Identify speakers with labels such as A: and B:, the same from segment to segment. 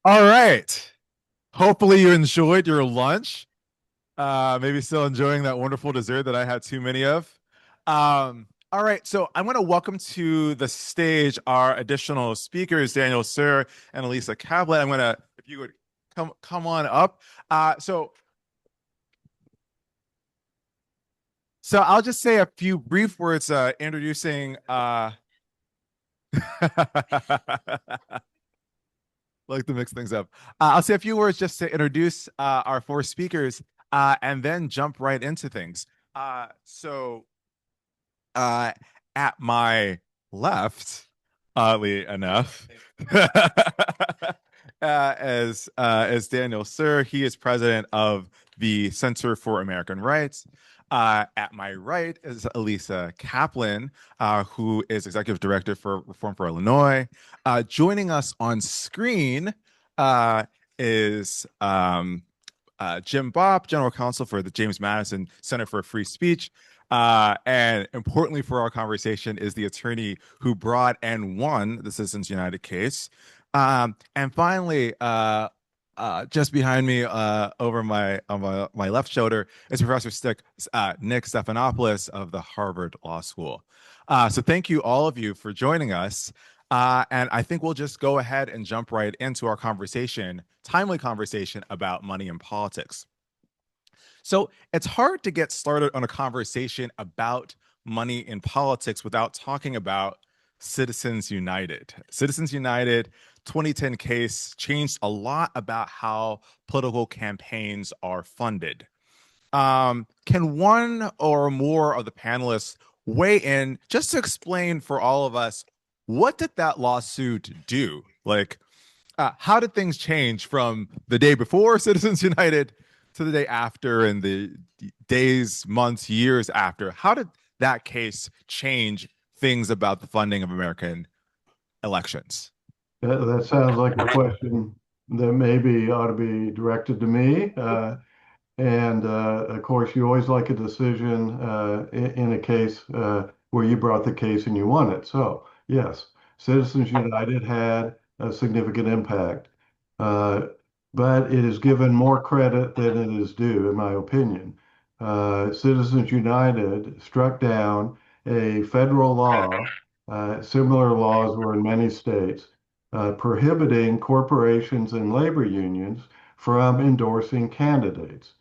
A: All right. Hopefully you enjoyed your lunch. Maybe still enjoying that wonderful dessert that I had too many of. All right, so I want to welcome to the stage our additional speakers, Daniel Suhr and Alisa Kaplan. If you would come on up. So I'll just say a few brief words introducing like to mix things up. I'll say a few words just to introduce our four speakers and then jump right into things. So uh, at my left, oddly enough, as Daniel Suhr, he is president of the Center for American Rights. At my right is Alisa Kaplan, who is executive director for Reform for Illinois. Joining us on screen uh, is Jim Bopp, general counsel for the James Madison Center for Free Speech. And importantly for our conversation is the attorney who brought and won the Citizens United case. And finally, just behind me, over my left shoulder, is Nick Stephanopoulos of the Harvard Law School. So thank you all of you for joining us. And I think we'll just go ahead and jump right into our timely conversation about money and politics. So it's hard to get started on a conversation about money in politics without talking about Citizens United. Citizens United 2010 case changed a lot about how political campaigns are funded. Can one or more of the panelists weigh in just to explain for all of us what did that lawsuit do? Like, how did things change from the day before Citizens United to the day after and the days, months, years after? How did that case change things about the funding of American elections?
B: That sounds like a question that maybe ought to be directed to me. And of course, you always like a decision in a case where you brought the case and you won it. So, yes, Citizens United had a significant impact, uh, but it is given more credit than it is due, in my opinion. Citizens United struck down a federal law. Similar laws were in many states prohibiting corporations and labor unions from endorsing candidates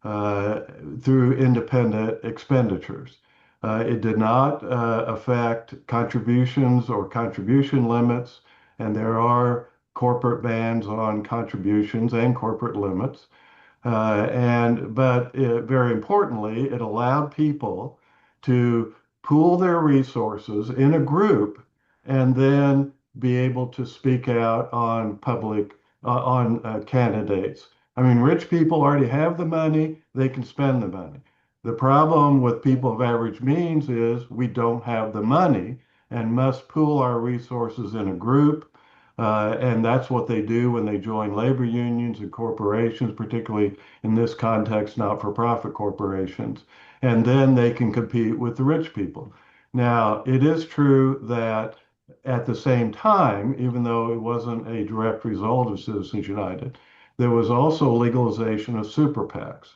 B: uh, through independent expenditures. It did not affect contributions or contribution limits, and there are corporate bans on contributions and corporate limits. But very importantly, it allowed people to pool their resources in a group and then be able to speak out on on candidates. I mean, rich people already have the money, they can spend the money. The problem with people of average means is we don't have the money and must pool our resources in a group. And that's what they do when they join labor unions and corporations, particularly in this context, not-for-profit corporations. And then they can compete with the rich people. Now, it is true that at the same time, even though it wasn't a direct result of Citizens United, there was also legalization of super PACs.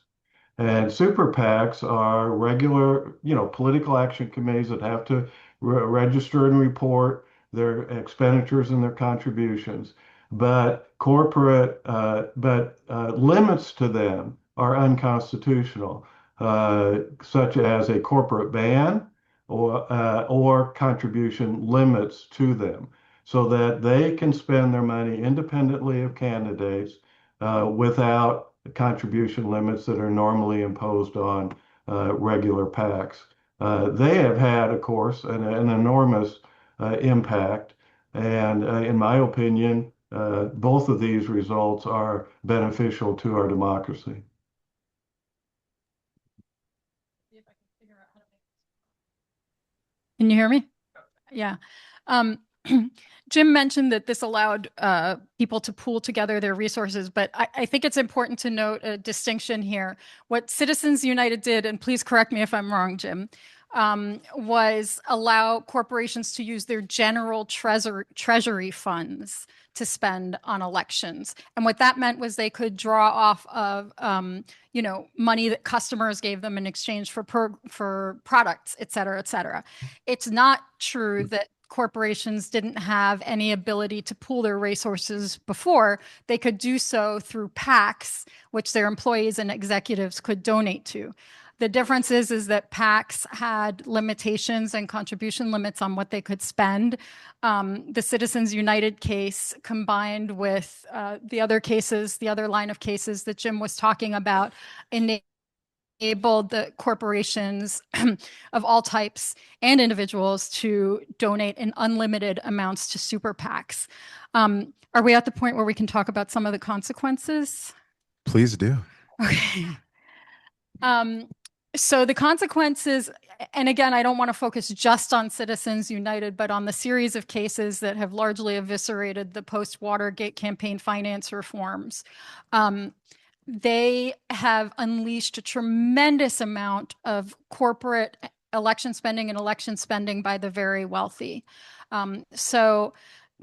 B: And super PACs are regular, political action committees that have to register and report their expenditures and their contributions. But limits to them are unconstitutional, such as a corporate ban or contribution limits to them, so that they can spend their money independently of candidates without contribution limits that are normally imposed on regular PACs. They have had, of course, an enormous impact. And in my opinion, both of these results are beneficial to our democracy.
C: Can you hear me? Yeah. Um, Jim mentioned that this allowed people to pool together their resources, but I think it's important to note a distinction here. What Citizens United did, and please correct me if I'm wrong, Jim, was allow corporations to use their general treasury funds to spend on elections. And what that meant was they could draw off of, money that customers gave them in exchange for products, et cetera, et cetera. It's not true that corporations didn't have any ability to pool their resources before. They could do so through PACs, which their employees and executives could donate to. The difference is that PACs had limitations and contribution limits on what they could spend. The Citizens United case, combined with the other cases, the other line of cases that Jim was talking about, enabled the corporations of all types and individuals to donate in unlimited amounts to super PACs. Are we at the point where we can talk about some of the consequences?
A: Please do.
C: Okay. So the consequences, and again, I don't want to focus just on Citizens United, but on the series of cases that have largely eviscerated the post-Watergate campaign finance reforms. They have unleashed a tremendous amount of corporate election spending and election spending by the very wealthy. So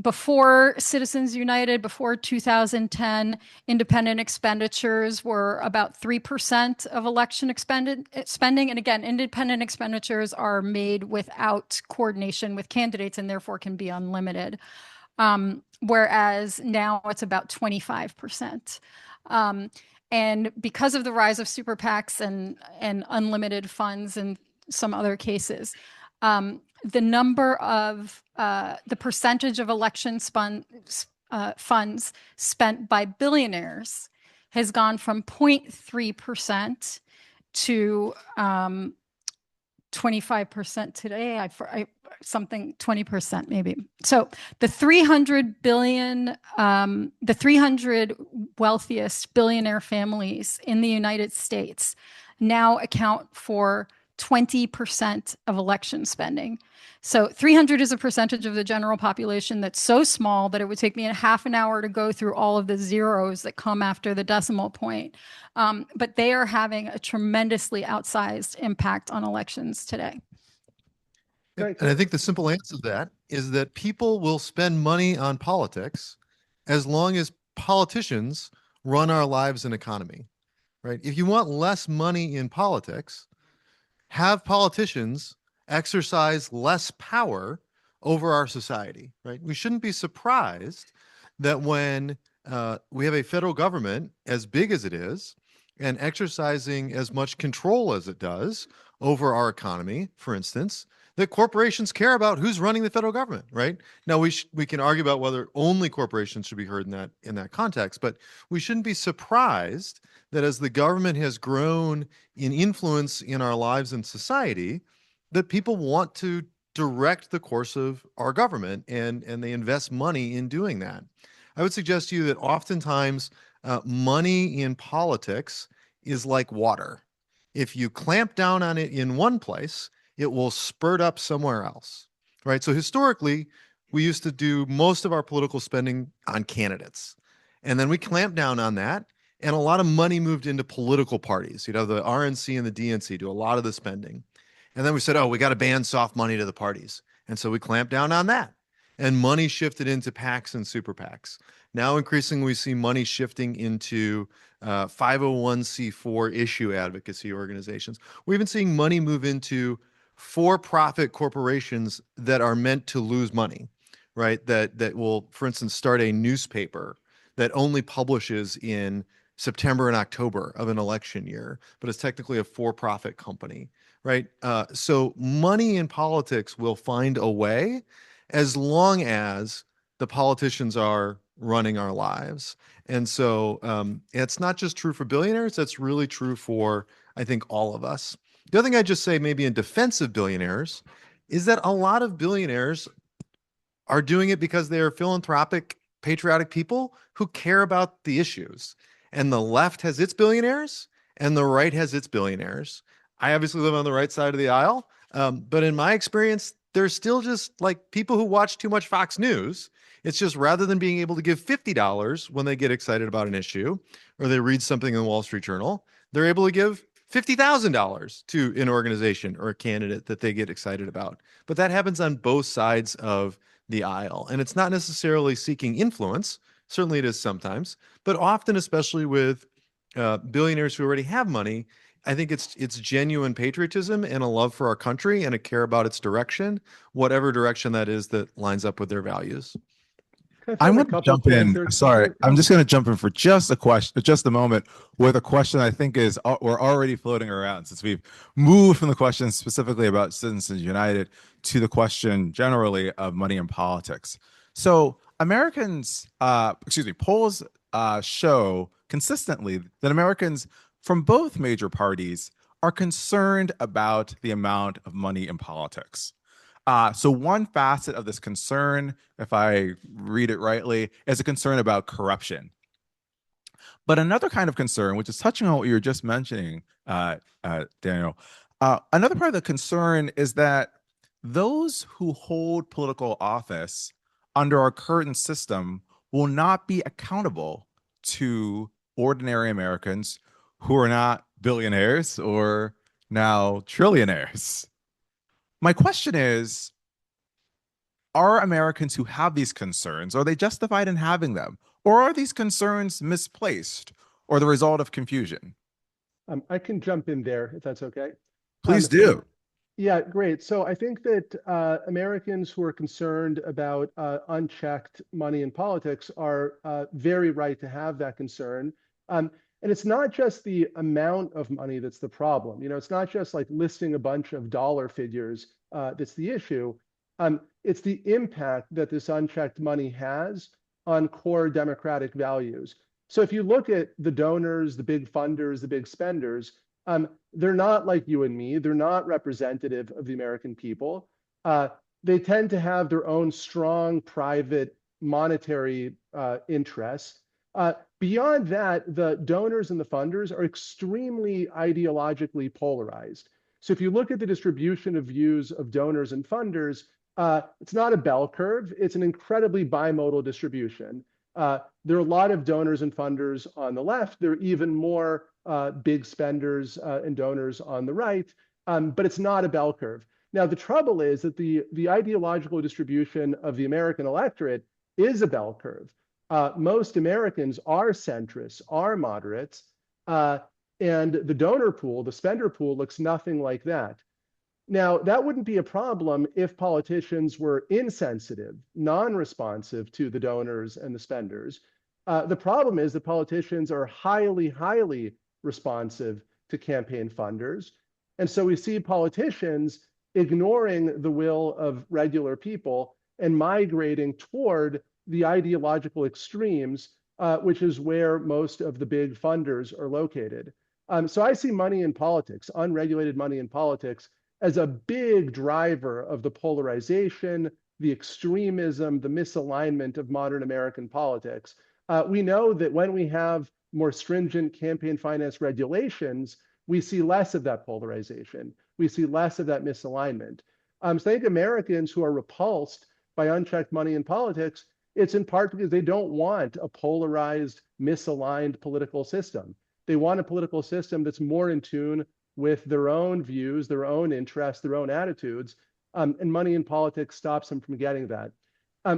C: before Citizens United, before 2010, independent expenditures were about 3% of election spending. And again, independent expenditures are made without coordination with candidates and therefore can be unlimited. Whereas now it's about 25%. And because of the rise of super PACs and unlimited funds and some other cases, the number of the percentage of election funds spent by billionaires has gone from 0.3% to 25% today. Something 20% maybe. So the 300 wealthiest billionaire families in the United States now account for 20% of election spending. So 300 is a percentage of the general population that's so small that it would take me a half an hour to go through all of the zeros that come after the decimal point. But they are having a tremendously outsized impact on elections today.
D: And I think the simple answer to that is that people will spend money on politics as long as politicians run our lives and economy, right? If you want less money in politics, have politicians exercise less power over our society, right? We shouldn't be surprised that when we have a federal government as big as it is and exercising as much control as it does over our economy, for instance, that corporations care about who's running the federal government, right? Now we can argue about whether only corporations should be heard in that context, but we shouldn't be surprised that as the government has grown in influence in our lives and society, that people want to direct the course of our government and they invest money in doing that. I would suggest to you that oftentimes money in politics is like water. If you clamp down on it in one place, it will spurt up somewhere else, right? So historically, we used to do most of our political spending on candidates. And then we clamped down on that, and a lot of money moved into political parties. You know, the RNC and the DNC do a lot of the spending. And then we said, oh, we got to ban soft money to the parties. And so we clamped down on that. And money shifted into PACs and super PACs. Now, increasingly, we see money shifting into 501c4 issue advocacy organizations. We're even seeing money move into for-profit corporations that are meant to lose money, right? That will, for instance, start a newspaper that only publishes in September and October of an election year, but it's technically a for-profit company, right? So money in politics will find a way as long as the politicians are running our lives. And so it's not just true for billionaires, that's really true for, I think, all of us. The other thing I'd just say, maybe in defense of billionaires, is that a lot of billionaires are doing it because they are philanthropic, patriotic people who care about the issues. And the left has its billionaires and the right has its billionaires. I obviously live on the right side of the aisle, but in my experience, they're still just like people who watch too much Fox News. It's just rather than being able to give $50 when they get excited about an issue or they read something in the Wall Street Journal, they're able to give $50,000 to an organization or a candidate that they get excited about. But that happens on both sides of the aisle. And it's not necessarily seeking influence. Certainly it is sometimes, but often, especially with billionaires who already have money, I think it's genuine patriotism and a love for our country and a care about its direction, whatever direction that is that lines up with their values.
A: I'm going to jump in. Sorry, I'm just going to jump in for just a moment with a question I think is we're already floating around since we've moved from the question specifically about Citizens United to the question generally of money in politics. So polls show consistently that Americans from both major parties are concerned about the amount of money in politics. So one facet of this concern, if I read it rightly, is a concern about corruption. But another kind of concern, which is touching on what you were just mentioning, Daniel, another part of the concern is that those who hold political office under our current system will not be accountable to ordinary Americans who are not billionaires or now trillionaires. My question is, are Americans who have these concerns, are they justified in having them? Or are these concerns misplaced or the result of confusion?
E: I can jump in there if that's okay.
A: Please do.
E: Yeah, great. So I think that Americans who are concerned about unchecked money in politics are very right to have that concern. And it's not just the amount of money that's the problem. It's not just like listing a bunch of dollar figures that's the issue. It's the impact that this unchecked money has on core democratic values. So if you look at the donors, the big funders, the big spenders, they're not like you and me. They're not representative of the American people. They tend to have their own strong private monetary interests. Beyond that, the donors and the funders are extremely ideologically polarized. So if you look at the distribution of views of donors and funders, it's not a bell curve. It's an incredibly bimodal distribution. There are a lot of donors and funders on the left. There are even more big spenders and donors on the right, but it's not a bell curve. Now, the trouble is that the ideological distribution of the American electorate is a bell curve. Most Americans are centrists, are moderates, and the donor pool, the spender pool, looks nothing like that. Now, that wouldn't be a problem if politicians were insensitive, non-responsive to the donors and the spenders. The problem is that politicians are highly, highly responsive to campaign funders. And so we see politicians ignoring the will of regular people and migrating toward the ideological extremes, which is where most of the big funders are located. So I see money in politics, unregulated money in politics, as a big driver of the polarization, the extremism, the misalignment of modern American politics. We know that when we have more stringent campaign finance regulations, we see less of that polarization. We see less of that misalignment. So I think Americans who are repulsed by unchecked money in politics, it's in part because they don't want a polarized, misaligned political system. They want a political system that's more in tune with their own views, their own interests, their own attitudes, and money in politics stops them from getting that.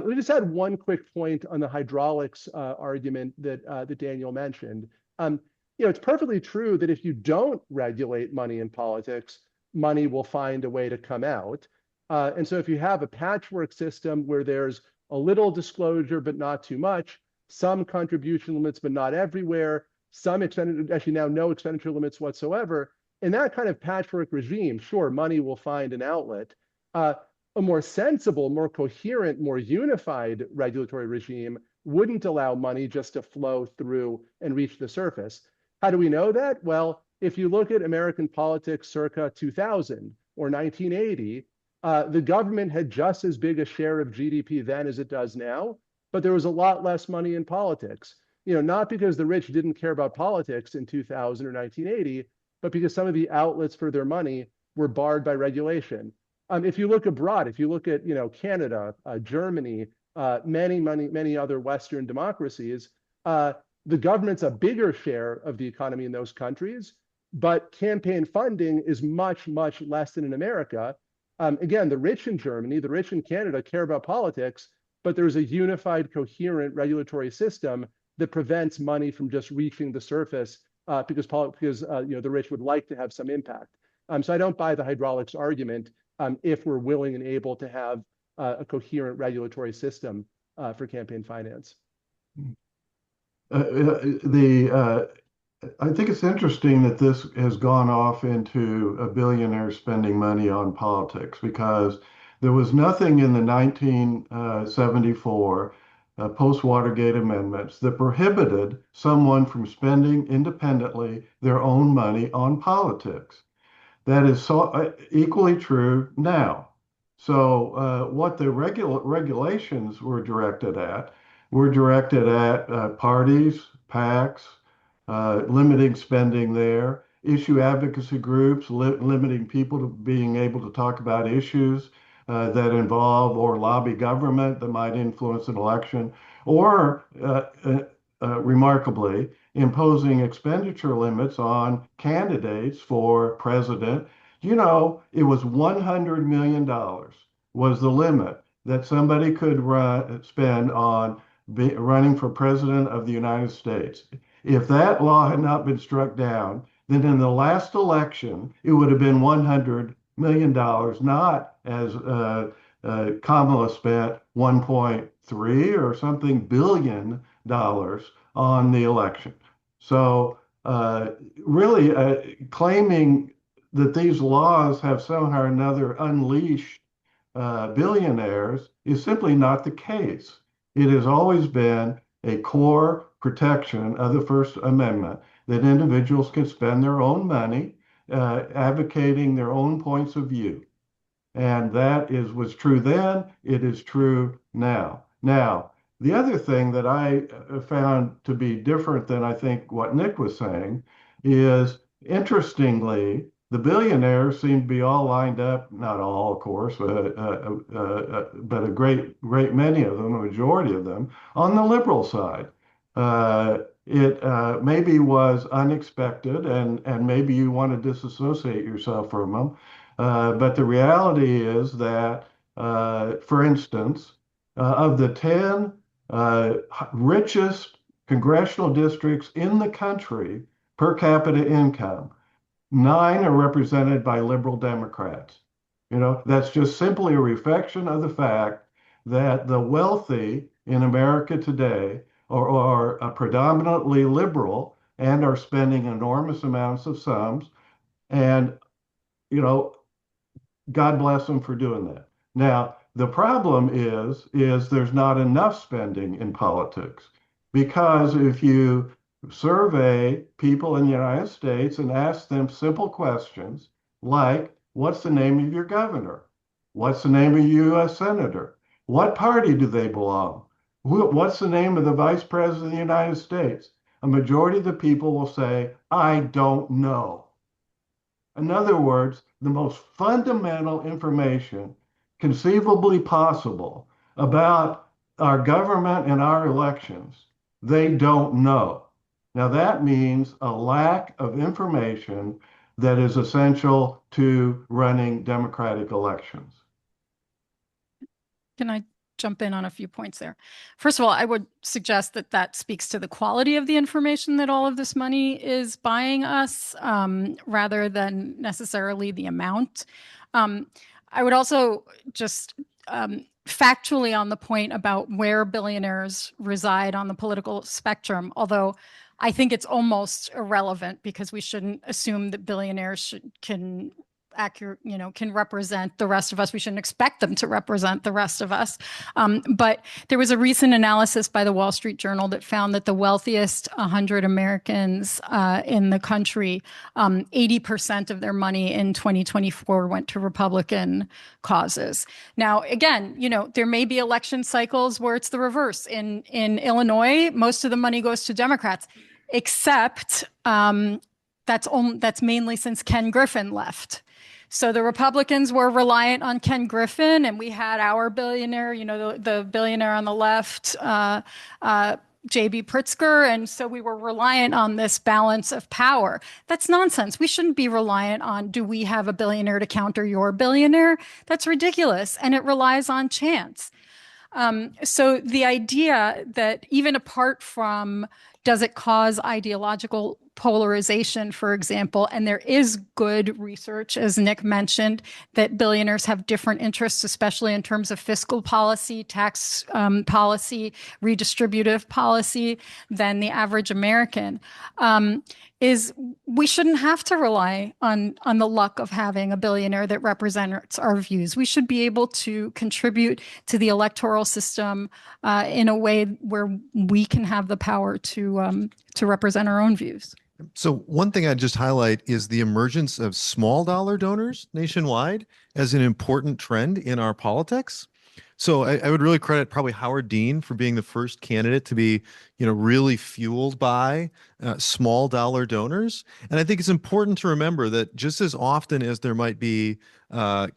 E: We just had one quick point on the hydraulics argument that Daniel mentioned. It's perfectly true that if you don't regulate money in politics, money will find a way to come out. And so if you have a patchwork system where there's a little disclosure, but not too much, some contribution limits, but not everywhere, some expenditure, actually now no expenditure limits whatsoever, in that kind of patchwork regime, sure, money will find an outlet. A more sensible, more coherent, more unified regulatory regime wouldn't allow money just to flow through and reach the surface. How do we know that? Well, if you look at American politics circa 2000 or 1980, the government had just as big a share of GDP then as it does now, but there was a lot less money in politics. Not because the rich didn't care about politics in 2000 or 1980, but because some of the outlets for their money were barred by regulation. If you look abroad, if you look at Canada, Germany, many other Western democracies, the government's a bigger share of the economy in those countries, but campaign funding is much, much less than in America. Again, the rich in Germany, the rich in Canada care about politics, but there's a unified, coherent regulatory system that prevents money from just reaching the surface because the rich would like to have some impact. So I don't buy the hydraulics argument if we're willing and able to have a coherent regulatory system for campaign finance.
B: I think it's interesting that this has gone off into a billionaire spending money on politics, because there was nothing in the 1974 post-Watergate amendments that prohibited someone from spending independently their own money on politics. That is so equally true now. So what the regulations were directed at parties, PACs, limiting spending there, issue advocacy groups, limiting people to being able to talk about issues that involve or lobby government that might influence an election, or remarkably, imposing expenditure limits on candidates for president. You know, it was $100 million was the limit that somebody could spend on running for president of the United States. If that law had not been struck down, then in the last election, it would have been $100 million, not as Kamala spent 1.3 or something billion dollars on the election. So really claiming that these laws have somehow or another unleashed billionaires is simply not the case. It has always been a core protection of the First Amendment that individuals can spend their own money advocating their own points of view. And that was true then, it is true now. Now, the other thing that I found to be different than I think what Nick was saying is, interestingly, the billionaires seem to be all lined up, not all, of course, but a great many of them, a majority of them, on the liberal side. It maybe was unexpected, and maybe you want to disassociate yourself from them. But the reality is that, for instance, of the 10 richest congressional districts in the country per capita income, 9 are represented by liberal Democrats. You know, that's just simply a reflection of the fact that the wealthy in America today are predominantly liberal and are spending enormous amounts of sums. And, you know, God bless them for doing that. Now, the problem is there's not enough spending in politics, because if you survey people in the United States and ask them simple questions like, what's the name of your governor? What's the name of your U.S. senator? What party do they belong? What's the name of the vice president of the United States? A majority of the people will say, I don't know. In other words, the most fundamental information conceivably possible about our government and our elections, they don't know. Now, that means a lack of information that is essential to running democratic elections.
C: Can I jump in on a few points there? First of all, I would suggest that that speaks to the quality of the information that all of this money is buying us, rather than necessarily the amount. I would also just factually on the point about where billionaires reside on the political spectrum, although I think it's almost irrelevant, because we shouldn't assume that billionaires can represent the rest of us. We shouldn't expect them to represent the rest of us. But there was a recent analysis by the Wall Street Journal that found that the wealthiest 100 Americans in the country, 80% of their money in 2024 went to Republican causes. Now, again, there may be election cycles where it's the reverse. In Illinois, most of the money goes to Democrats, except that's mainly since Ken Griffin left. So the Republicans were reliant on Ken Griffin, and we had our billionaire, the billionaire on the left, J.B. Pritzker, and so we were reliant on this balance of power. That's nonsense. We shouldn't be reliant on, do we have a billionaire to counter your billionaire? That's ridiculous, and it relies on chance. So the idea that even apart from does it cause ideological polarization, for example, and there is good research, as Nick mentioned, that billionaires have different interests, especially in terms of fiscal policy, tax policy, redistributive policy, than the average American. Is we shouldn't have to rely on the luck of having a billionaire that represents our views. We should be able to contribute to the electoral system in a way where we can have the power to represent our own views.
D: So one thing I'd just highlight is the emergence of small dollar donors nationwide as an important trend in our politics. So I would really credit probably Howard Dean for being the first candidate to be, really fueled by small dollar donors. And I think it's important to remember that just as often as there might be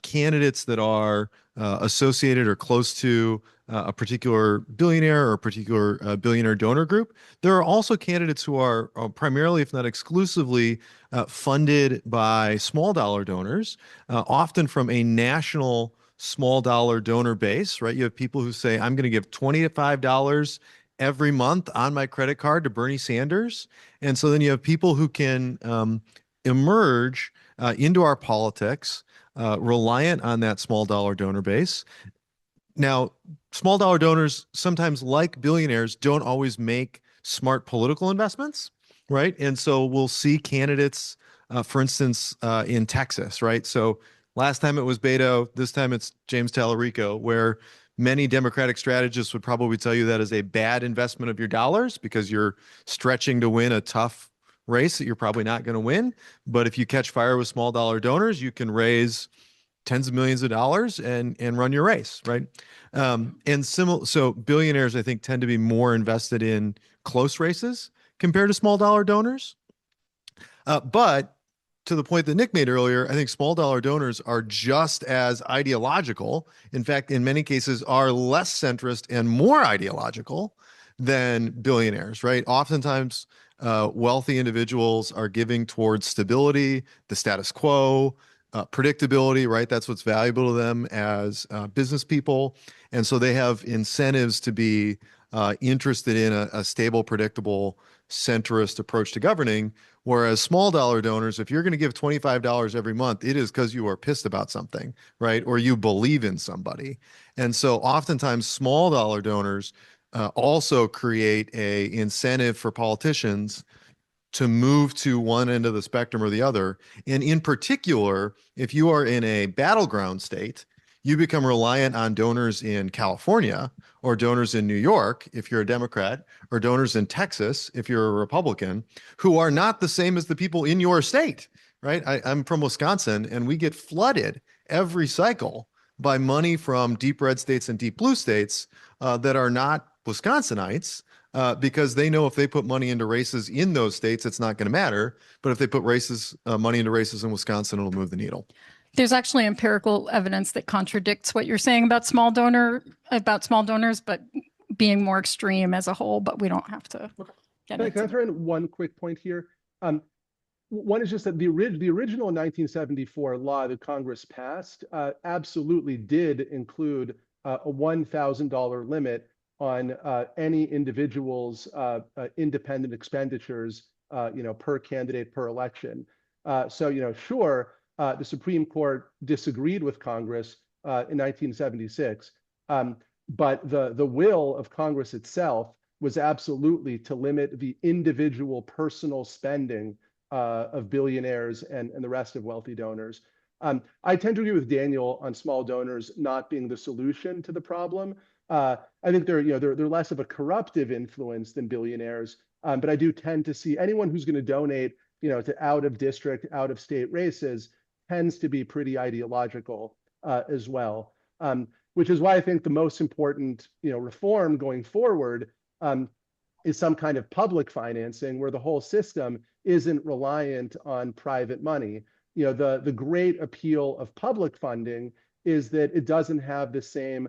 D: candidates that are associated or close to a particular billionaire or a particular billionaire donor group, there are also candidates who are primarily, if not exclusively, funded by small dollar donors, often from a national small dollar donor base, right? You have people who say, I'm going to give $25 every month on my credit card to Bernie Sanders. And so then you have people who can emerge into our politics reliant on that small dollar donor base. Now, small dollar donors, sometimes like billionaires, don't always make smart political investments, right? And so we'll see candidates, for instance, in Texas, right? So last time it was Beto, this time it's James Tallarico, where many Democratic strategists would probably tell you that is a bad investment of your dollars because you're stretching to win a tough race that you're probably not going to win. But if you catch fire with small dollar donors, you can raise tens of millions of dollars and run your race, right? So billionaires, I think, tend to be more invested in close races compared to small dollar donors. But to the point that Nick made earlier, I think small dollar donors are just as ideological. In fact, in many cases, are less centrist and more ideological than billionaires, right? Oftentimes, wealthy individuals are giving towards stability, the status quo, predictability, right? That's what's valuable to them as business people. And so they have incentives to be interested in a stable, predictable, centrist approach to governing. Whereas small dollar donors, if you're going to give $25 every month, it is because you are pissed about something, right? Or you believe in somebody. And so oftentimes small dollar donors also create a incentive for politicians to move to one end of the spectrum or the other. And in particular, if you are in a battleground state, you become reliant on donors in California or donors in New York, if you're a Democrat, or donors in Texas, if you're a Republican, who are not the same as the people in your state, right? I'm from Wisconsin, and we get flooded every cycle by money from deep red states and deep blue states that are not Wisconsinites, because they know if they put money into races in those states, it's not going to matter. But if they put money into races in Wisconsin, it'll move the needle.
C: There's actually empirical evidence that contradicts what you're saying about small donors, but being more extreme as a whole. But we don't have to get into.
E: Can I throw in one quick point here? One is just that the original 1974 law that Congress passed absolutely did include a $1,000 limit on any individual's independent expenditures, per candidate per election. Sure, the Supreme Court disagreed with Congress in 1976, but the will of Congress itself was absolutely to limit the individual personal spending of billionaires and the rest of wealthy donors. I tend to agree with Daniel on small donors not being the solution to the problem. I think they're less of a corruptive influence than billionaires, but I do tend to see anyone who's going to donate, to out of district, out of state races tends to be pretty ideological as well, which is why I think the most important, reform going forward is some kind of public financing where the whole system isn't reliant on private money. The great appeal of public funding is that it doesn't have the same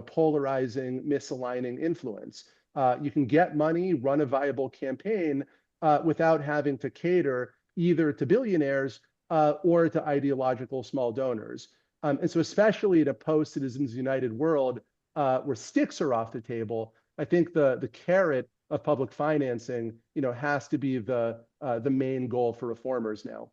E: polarizing, misaligning influence. You can get money, run a viable campaign without having to cater either to billionaires or to ideological small donors. And so especially in a post-Citizens United world where sticks are off the table, I think the carrot of public financing, has to be the main goal for reformers now.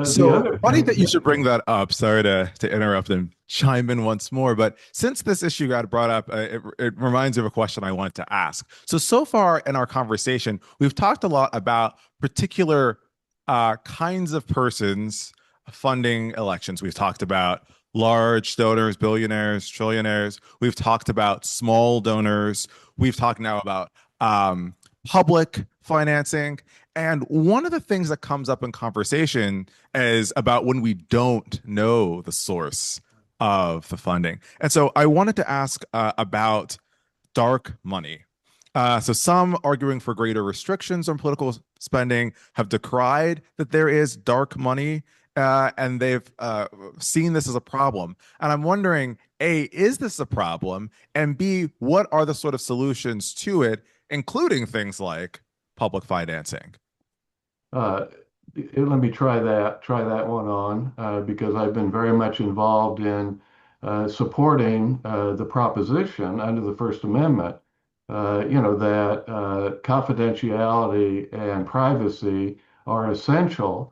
A: So funny that you should bring that up. Sorry to interrupt and chime in once more, but since this issue got brought up, it reminds me of a question I wanted to ask. So far in our conversation, we've talked a lot about particular kinds of persons funding elections. We've talked about large donors, billionaires, trillionaires. We've talked about small donors. We've talked now about public financing. And one of the things that comes up in conversation is about when we don't know the source of the funding. And so I wanted to ask about dark money. So some arguing for greater restrictions on political spending have decried that there is dark money, and they've seen this as a problem. And I'm wondering, A, is this a problem? And B, what are the sort of solutions to it, including things like public financing?
B: Let me try that one on because I've been very much involved in supporting the proposition under the First Amendment, that confidentiality and privacy are essential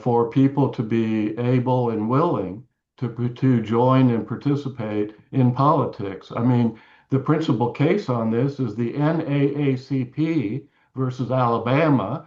B: for people to be able and willing to join and participate in politics. I mean, the principal case on this is the NAACP versus Alabama,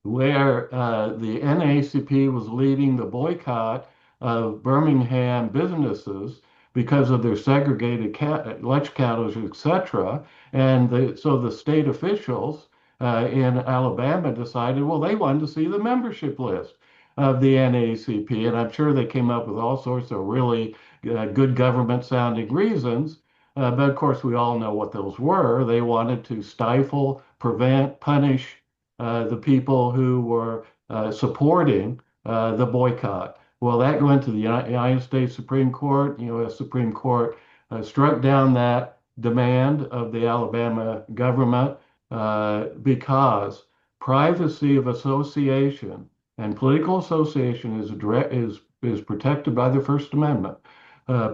B: where the NAACP was leading the boycott of Birmingham businesses because of their segregated lunch counters, etc. And so the state officials in Alabama decided, well, they wanted to see the membership list of the NAACP. And I'm sure they came up with all sorts of really good government sounding reasons. But of course, we all know what those were. They wanted to stifle, prevent, punish the people who were supporting the boycott. Well, that went to the United States Supreme Court. U.S. Supreme Court struck down that demand of the Alabama government because privacy of association and political association is protected by the First Amendment.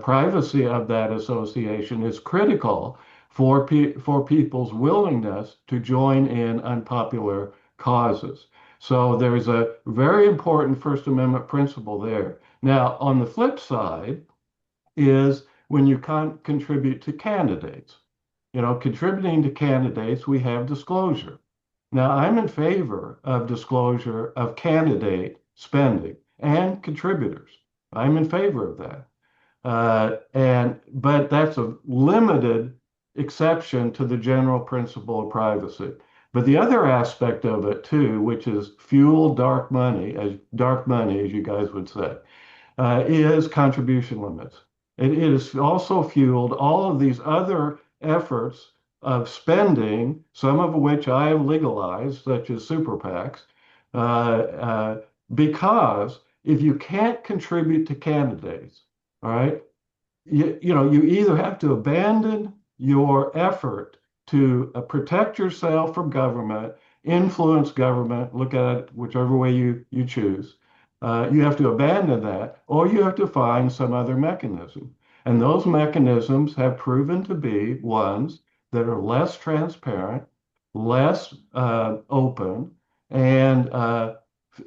B: Privacy of that association is critical for people's willingness to join in unpopular causes. So there's a very important First Amendment principle there. Now, on the flip side is when you contribute to candidates. Contributing to candidates, we have disclosure. Now, I'm in favor of disclosure of candidate spending and contributors. I'm in favor of that. But that's a limited exception to the general principle of privacy. But the other aspect of it too, which is fuel dark money, as you guys would say, is contribution limits. It is also fueled all of these other efforts of spending, some of which I have legalized, such as super PACs, because if you can't contribute to candidates, all right, you either have to abandon your effort to protect yourself from government, influence government, look at it whichever way you choose. You have to abandon that, or you have to find some other mechanism. And those mechanisms have proven to be ones that are less transparent, less open, and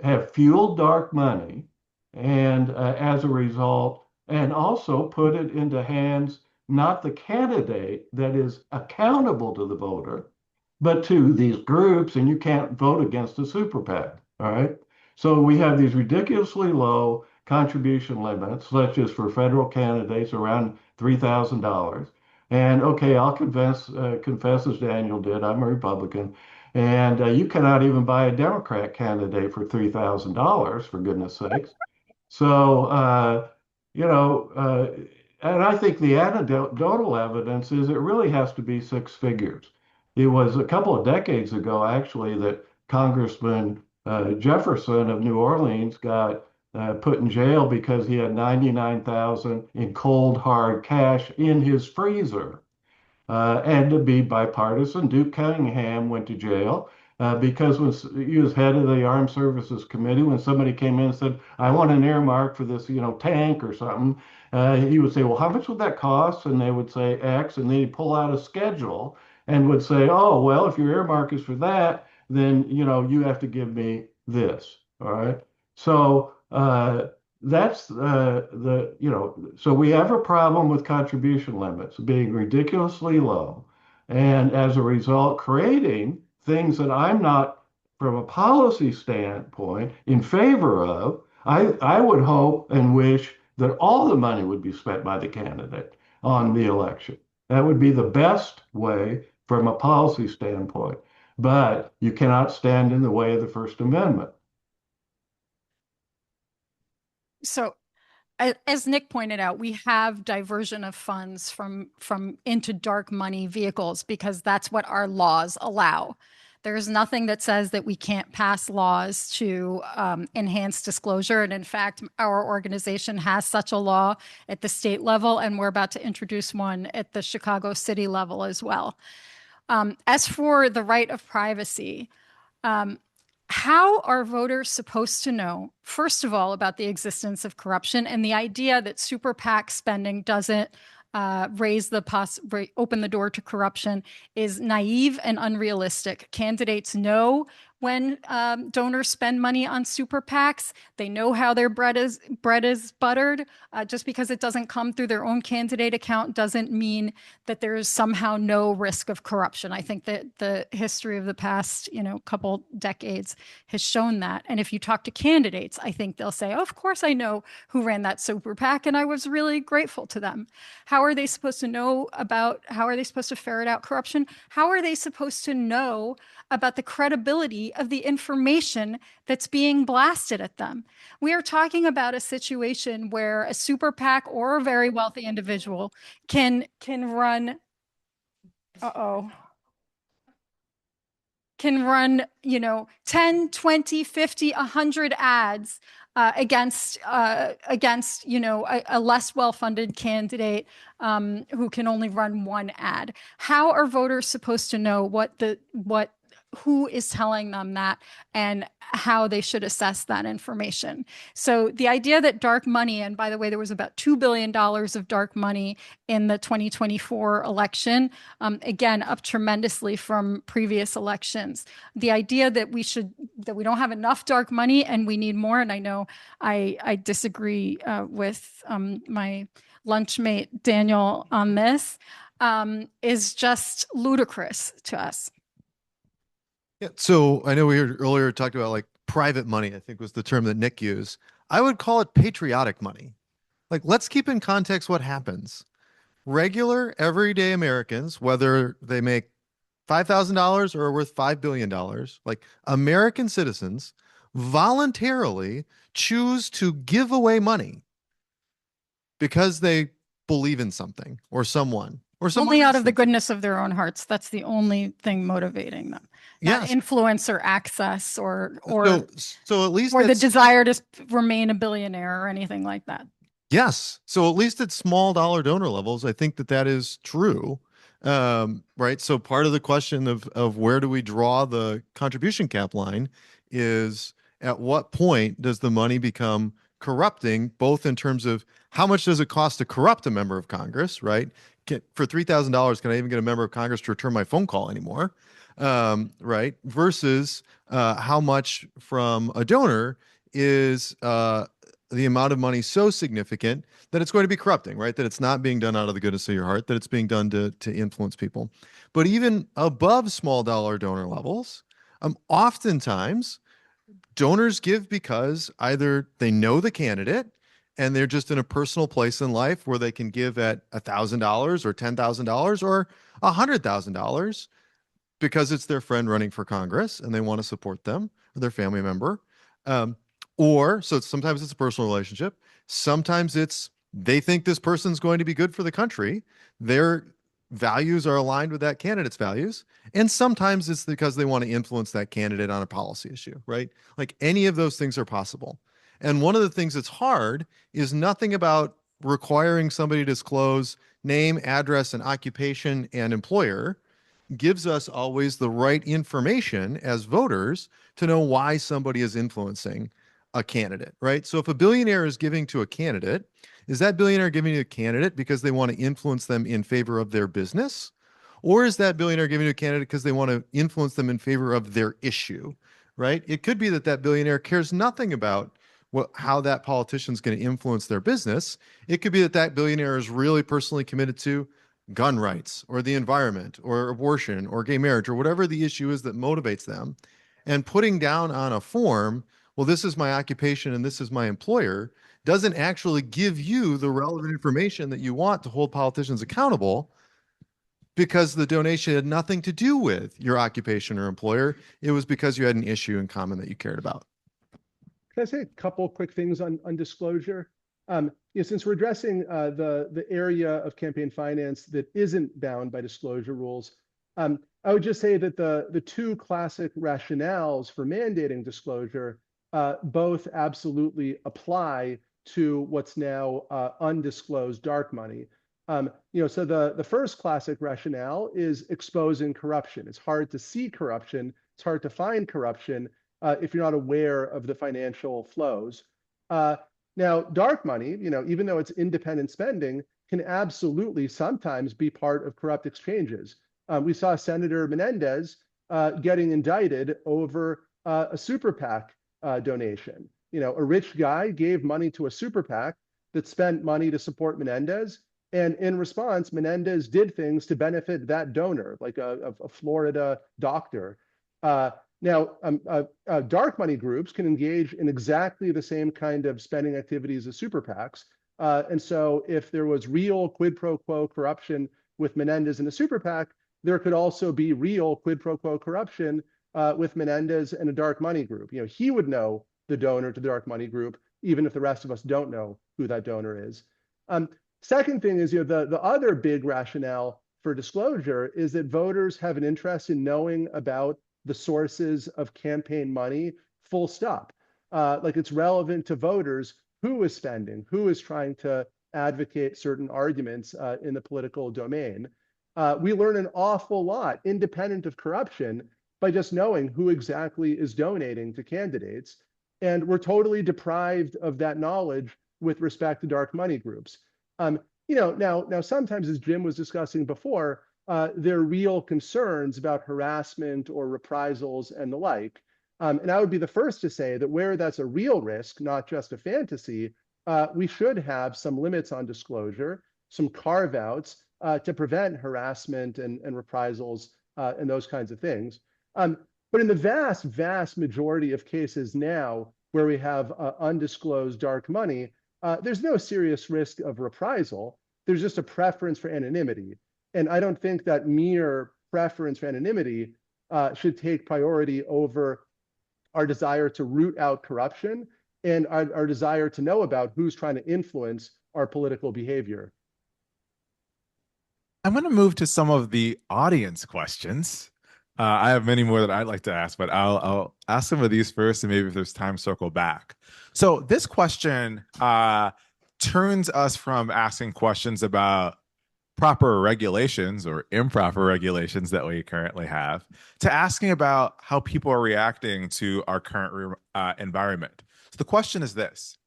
B: have fueled dark money. And as a result, and also put it into hands, not the candidate that is accountable to the voter, but to these groups, and you can't vote against a super PAC, all right? So we have these ridiculously low contribution limits, such as for federal candidates around $3,000. And okay, I'll confess as Daniel did, I'm a Republican, and you cannot even buy a Democrat candidate for $3,000, for goodness sakes. So, and I think the anecdotal evidence is it really has to be six figures. It was a couple of decades ago, actually, that Congressman Jefferson of New Orleans got put in jail because he had 99,000 in cold hard cash in his freezer. And to be bipartisan, Duke Cunningham went to jail because when he was head of the Armed Services Committee, when somebody came in and said, "I want an earmark for this, tank or something," he would say, "Well, how much would that cost?" And they would say X, and then he'd pull out a schedule and would say, "Oh, well, if your earmark is for that, then you have to give me this." All right. So that's so we have a problem with contribution limits being ridiculously low, and as a result creating things that I'm not, from a policy standpoint, in favor of. I would hope and wish that all the money would be spent by the candidate on the election. That would be the best way from a policy standpoint, but you cannot stand in the way of the First Amendment.
C: So as Nick pointed out, we have diversion of funds from into dark money vehicles because that's what our laws allow. There's nothing that says that we can't pass laws to enhance disclosure. And in fact, our organization has such a law at the state level, and we're about to introduce one at the Chicago city level as well. As for the right of privacy, how are voters supposed to know, first of all, about the existence of corruption and the idea that super PAC spending doesn't open the door to corruption is naive and unrealistic. Candidates know when donors spend money on super PACs. They know how their bread is buttered. Just because it doesn't come through their own candidate account doesn't mean that there is somehow no risk of corruption. I think that the history of the past, couple decades has shown that. And if you talk to candidates, I think they'll say, "Oh, of course I know who ran that super PAC, and I was really grateful to them." How are they supposed to know how are they supposed to ferret out corruption? How are they supposed to know about the credibility of the information that's being blasted at them? We are talking about a situation where a super PAC or a very wealthy individual can run, can run, 10, 20, 50, 100 ads against a less well-funded candidate who can only run one ad. How are voters supposed to know who is telling them that and how they should assess that information? So the idea that dark money, and by the way, there was about $2 billion of dark money in the 2024 election, again, up tremendously from previous elections. The idea that we don't have enough dark money and we need more, and I know I disagree with my lunchmate Daniel on this, is just ludicrous to us.
D: Yeah. So I know we earlier talked about like private money, I think was the term that Nick used. I would call it patriotic money. Like, let's keep in context what happens. Regular, everyday Americans, whether they make $5,000 or are worth $5 billion, like American citizens voluntarily choose to give away money because they believe in something or someone. Or
C: only out of the goodness of their own hearts. That's the only thing motivating them. Not influence or access or
D: so at least
C: the desire to remain a billionaire or anything like that.
D: Yes. So at least at small dollar donor levels, I think that is true. Right. So part of the question of where do we draw the contribution cap line is, at what point does the money become corrupting, both in terms of how much does it cost to corrupt a member of Congress, right? For $3,000, can I even get a member of Congress to return my phone call anymore? Right. Versus how much from a donor is the amount of money so significant that it's going to be corrupting, right? That it's not being done out of the goodness of your heart, that it's being done to influence people. But even above small dollar donor levels, oftentimes donors give because either they know the candidate and they're just in a personal place in life where they can give at $1,000 or $10,000 or $100,000 because it's their friend running for Congress and they want to support them or their family member. So sometimes it's a personal relationship. Sometimes it's they think this person's going to be good for the country. Their values are aligned with that candidate's values. And sometimes it's because they want to influence that candidate on a policy issue, right? Like any of those things are possible. And one of the things that's hard is nothing about requiring somebody to disclose name, address, and occupation and employer gives us always the right information as voters to know why somebody is influencing a candidate, right? So if a billionaire is giving to a candidate, is that billionaire giving to a candidate because they want to influence them in favor of their business? Or is that billionaire giving to a candidate because they want to influence them in favor of their issue, right? It could be that that billionaire cares nothing about how that politician is going to influence their business. It could be that that billionaire is really personally committed to gun rights or the environment or abortion or gay marriage or whatever the issue is that motivates them. And putting down on a form, well, this is my occupation and this is my employer, doesn't actually give you the relevant information that you want to hold politicians accountable, because the donation had nothing to do with your occupation or employer. It was because you had an issue in common that you cared about.
E: Can I say a couple quick things on disclosure? Since we're addressing the area of campaign finance that isn't bound by disclosure rules, I would just say that the two classic rationales for mandating disclosure both absolutely apply to what's now undisclosed dark money. So the first classic rationale is exposing corruption. It's hard to see corruption. It's hard to find corruption if you're not aware of the financial flows. Now, dark money, even though it's independent spending, can absolutely sometimes be part of corrupt exchanges. We saw Senator Menendez getting indicted over a super PAC donation. A rich guy gave money to a super PAC that spent money to support Menendez. And in response, Menendez did things to benefit that donor, like a Florida doctor. Dark money groups can engage in exactly the same kind of spending activities as super PACs. And so if there was real quid pro quo corruption with Menendez in a super PAC, there could also be real quid pro quo corruption with Menendez and a dark money group. He would know the donor to the dark money group, even if the rest of us don't know who that donor is. Second thing is, the other big rationale for disclosure is that voters have an interest in knowing about the sources of campaign money, full stop. Like, it's relevant to voters who is spending, who is trying to advocate certain arguments in the political domain. We learn an awful lot, independent of corruption, by just knowing who exactly is donating to candidates. And we're totally deprived of that knowledge with respect to dark money groups. Now sometimes, as Jim was discussing before, there are real concerns about harassment or reprisals and the like. And I would be the first to say that where that's a real risk, not just a fantasy, we should have some limits on disclosure, some carve-outs to prevent harassment and reprisals and those kinds of things. But in the vast, vast majority of cases now where we have undisclosed dark money, there's no serious risk of reprisal. There's just a preference for anonymity. And I don't think that mere preference for anonymity should take priority over our desire to root out corruption and our desire to know about who's trying to influence our political behavior.
A: I'm going to move to some of the audience questions. I have many more that I'd like to ask, but I'll ask some of these first, and maybe if there's time, circle back. So this question turns us from asking questions about proper regulations or improper regulations that we currently have to asking about how people are reacting to our current environment. So the question is this: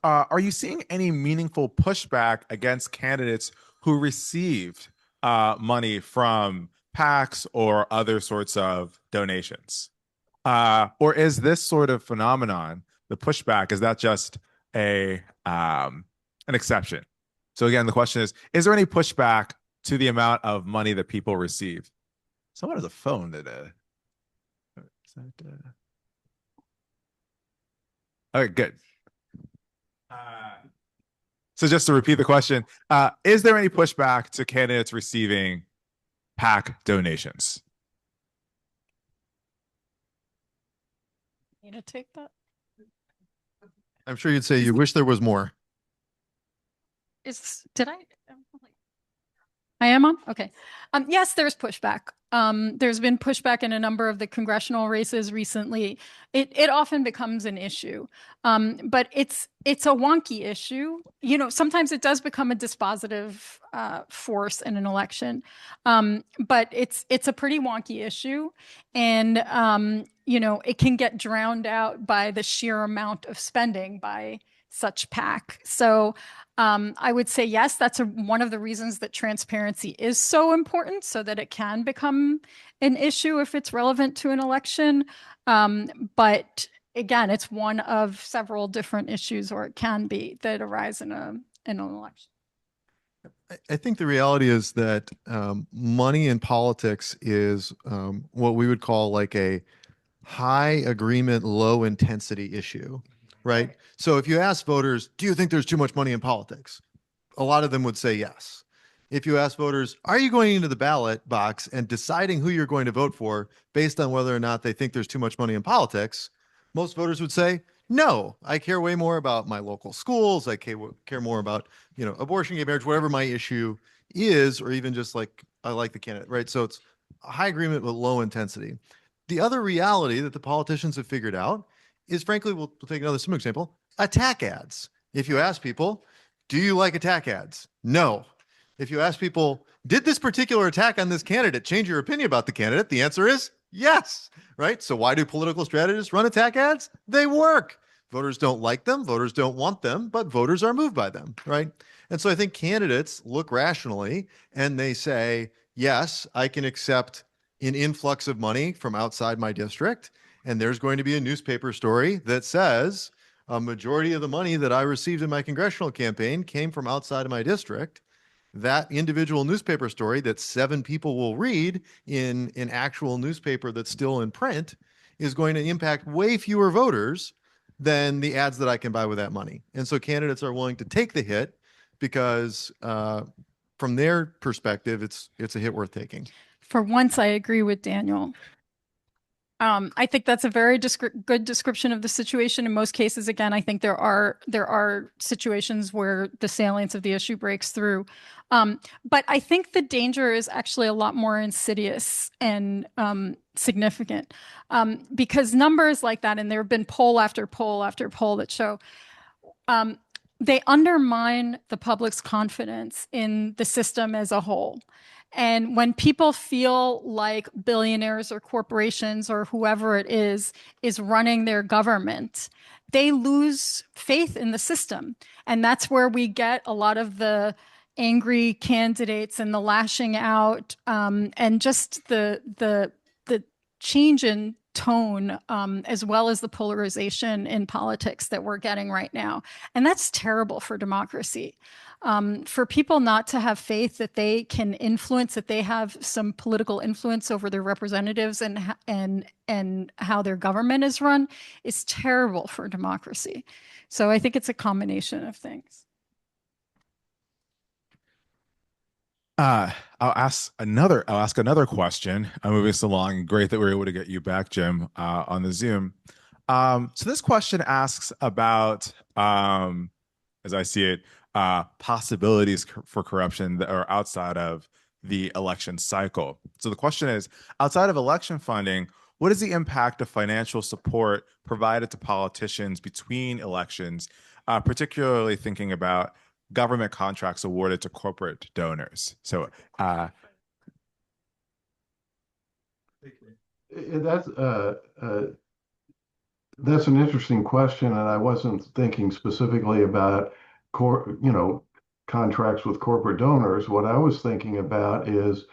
A: are you seeing any meaningful pushback against candidates who received money from PACs or other sorts of donations? Or is this sort of phenomenon, the pushback, is that just an exception? So again, the question is there any pushback to the amount of money that people receive? Someone has a phone that okay, good. So just to repeat the question, is there any pushback to candidates receiving PAC donations?
C: Need to take that?
D: I'm sure you'd say you wish there was more.
C: Did I am on? Okay. Yes, there's pushback. There's been pushback in a number of the congressional races recently. It often becomes an issue. But it's a wonky issue. You know, sometimes it does become a dispositive force in an election. But it's a pretty wonky issue. And you know, it can get drowned out by the sheer amount of spending by such PAC. So I would say yes, that's one of the reasons that transparency is so important, so that it can become an issue if it's relevant to an election. But again, it's one of several different issues, or it can be, that arise in an election.
D: I think the reality is that money in politics is what we would call like a high agreement, low intensity issue, right? So if you ask voters, do you think there's too much money in politics? A lot of them would say yes. If you ask voters, are you going into the ballot box and deciding who you're going to vote for based on whether or not they think there's too much money in politics? Most voters would say, no, I care way more about my local schools. I care more about, you know, abortion, gay marriage, whatever my issue is, or even just like, I like the candidate, right? So it's a high agreement with low intensity. The other reality that the politicians have figured out is, frankly, we'll take another simple example, attack ads. If you ask people, do you like attack ads? No. If you ask people, did this particular attack on this candidate change your opinion about the candidate? The answer is yes, right? So why do political strategists run attack ads? They work. Voters don't like them. Voters don't want them, but voters are moved by them, right? And so I think candidates look rationally and they say, yes, I can accept an influx of money from outside my district. And there's going to be a newspaper story that says a majority of the money that I received in my congressional campaign came from outside of my district. That individual newspaper story that 7 people will read in an actual newspaper that's still in print is going to impact way fewer voters than the ads that I can buy with that money. And so candidates are willing to take the hit because from their perspective, it's a hit worth taking.
C: For once, I agree with Daniel. I think that's a very good description of the situation. In most cases, again, I think there are situations where the salience of the issue breaks through. But I think the danger is actually a lot more insidious and significant, because numbers like that, and there have been poll after poll after poll that show they undermine the public's confidence in the system as a whole. And when people feel like billionaires or corporations or whoever it is running their government, they lose faith in the system. And that's where we get a lot of the angry candidates and the lashing out, and just the change in tone, as well as the polarization in politics that we're getting right now. And that's terrible for democracy. For people not to have faith that they can influence, that they have some political influence over their representatives and how their government is run, is terrible for democracy. So I think it's a combination of things.
A: I'll ask another question. I'm moving this along. Great that we're able to get you back, Jim, on the Zoom. So this question asks about, as I see it, possibilities for corruption that are outside of the election cycle. So the question is, outside of election funding, what is the impact of financial support provided to politicians between elections, particularly thinking about government contracts awarded to corporate donors? So
B: that's an interesting question, and I wasn't thinking specifically about contracts with corporate donors. What I was thinking about is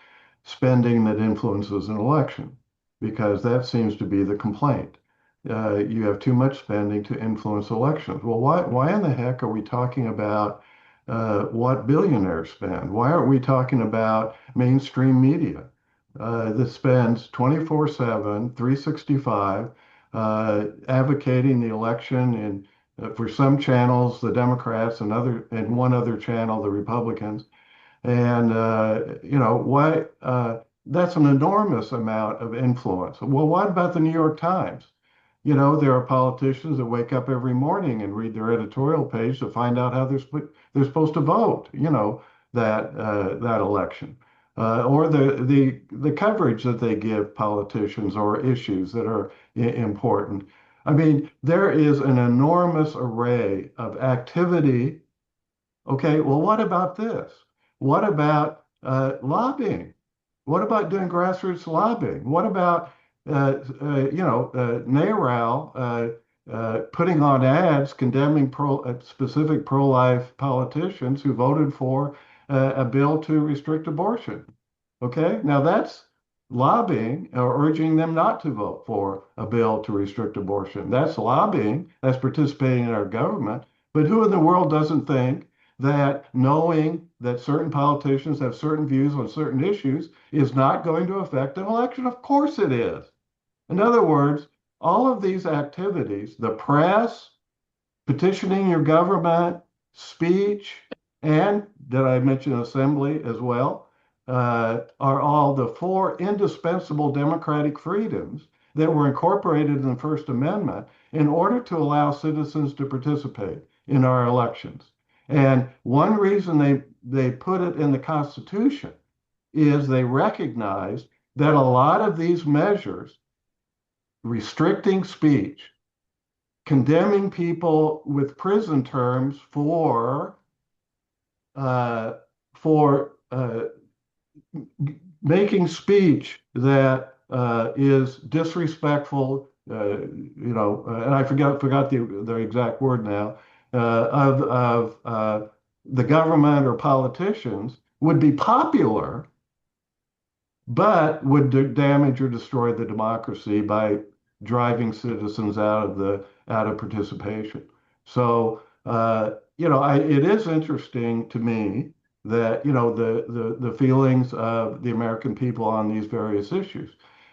B: spending that influences an election, because that seems to be the complaint. You have too much spending to influence elections. Well, why in the heck are we talking about what billionaires spend? Why aren't we talking about mainstream media that spends 24/7, 365, advocating the election in for some channels, the Democrats, and one other channel, the Republicans. And why that's an enormous amount of influence. Well, what about the New York Times? There are politicians that wake up every morning and read their editorial page to find out how they're supposed to vote. that election, or the coverage that they give politicians or issues that are important. I mean, there is an enormous array of activity. Okay, well, what about this? What about lobbying? What about doing grassroots lobbying? What about NARAL putting on ads condemning specific pro-life politicians who voted for a bill to restrict abortion? Okay, now that's lobbying or urging them not to vote for a bill to restrict abortion. That's lobbying, that's participating in our government. But who in the world doesn't think that knowing that certain politicians have certain views on certain issues is not going to affect an election? Of course it is. In other words, all of these activities, the press, petitioning your government, speech, and did I mention assembly as well, are all the four indispensable democratic freedoms that were incorporated in the First Amendment in order to allow citizens to participate in our elections. And one reason they put it in the Constitution is they recognized that a lot of these measures, restricting speech, condemning people with prison terms for making speech that is disrespectful, and I forgot the exact word now, of the government or politicians would be popular, but would damage or destroy the democracy by driving citizens out of participation. So it is interesting to me that the feelings of the American people on these various issues.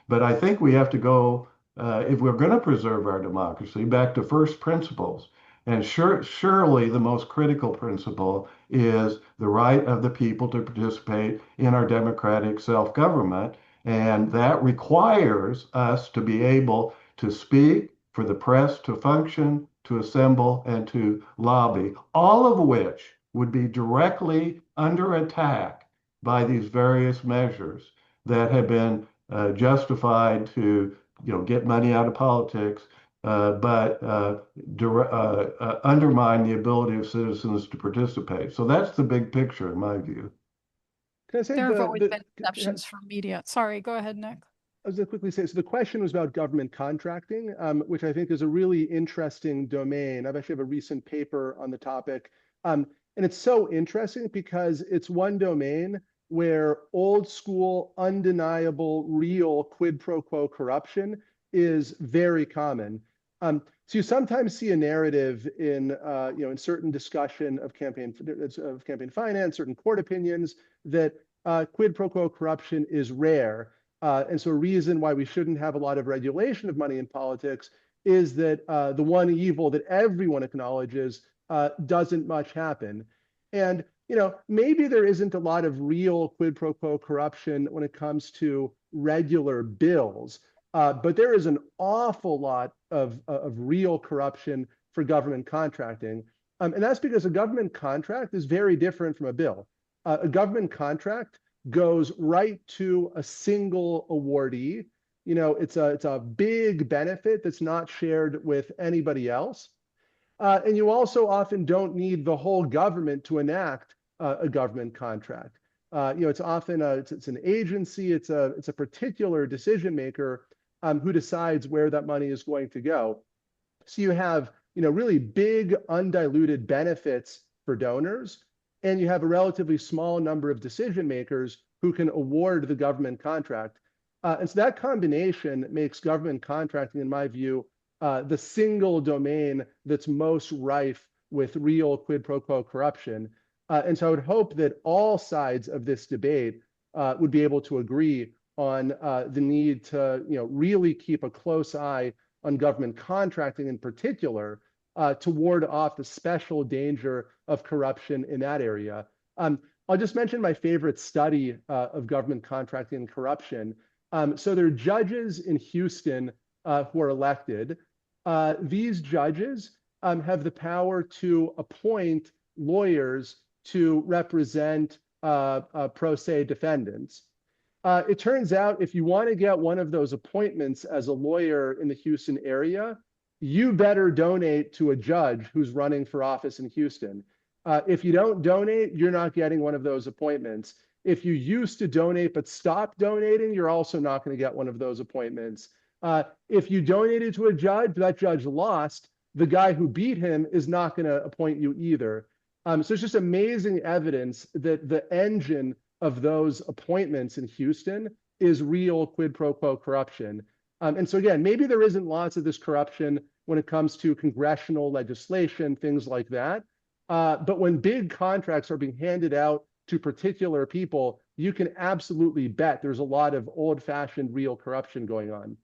B: But I think we have to go, if we're going to preserve our democracy, back to first principles. And surely the most critical principle is the right of the people to participate in our democratic self-government. And that requires us to be able to speak, for the press to function, to assemble, and to lobby, all of which would be directly under attack by these various measures that have been justified to get money out of politics, but undermine the ability of citizens to participate. So that's the big picture, in my view.
E: Can I say
C: There have always been exceptions from media. Sorry, go ahead, Nick.
E: I was going to quickly say, so the question was about government contracting, which I think is a really interesting domain. I've actually have a recent paper on the topic. And it's so interesting because it's one domain where old school, undeniable, real quid pro quo corruption is very common. So you sometimes see a narrative in certain discussion of campaign finance, certain court opinions, that quid pro quo corruption is rare. And so a reason why we shouldn't have a lot of regulation of money in politics is that the one evil that everyone acknowledges doesn't much happen. And maybe there isn't a lot of real quid pro quo corruption when it comes to regular bills, but there is an awful lot of real corruption for government contracting. And that's because a government contract is very different from a bill. A government contract goes right to a single awardee. It's a big benefit that's not shared with anybody else. And you also often don't need the whole government to enact a government contract. It's often it's an agency, it's a particular decision maker who decides where that money is going to go. So you have really big undiluted benefits for donors, and you have a relatively small number of decision makers who can award the government contract. And so that combination makes government contracting, in my view, the single domain that's most rife with real quid pro quo corruption. And so I would hope that all sides of this debate would be able to agree on the need to really keep a close eye on government contracting in particular, to ward off the special danger of corruption in that area. I'll just mention my favorite study of government contracting and corruption. So there are judges in Houston who are elected. These judges have the power to appoint lawyers to represent pro se defendants. It turns out if you want to get one of those appointments as a lawyer in the Houston area, you better donate to a judge who's running for office in Houston. If you don't donate, you're not getting one of those appointments. If you used to donate but stopped donating, you're also not going to get one of those appointments. If you donated to a judge, that judge lost, the guy who beat him is not going to appoint you either. So it's just amazing evidence that the engine of those appointments in Houston is real quid pro quo corruption. And so again, maybe there isn't lots of this corruption when it comes to congressional legislation, things like that. But when big contracts are being handed out to particular people, you can absolutely bet there's a lot of old-fashioned real corruption going on.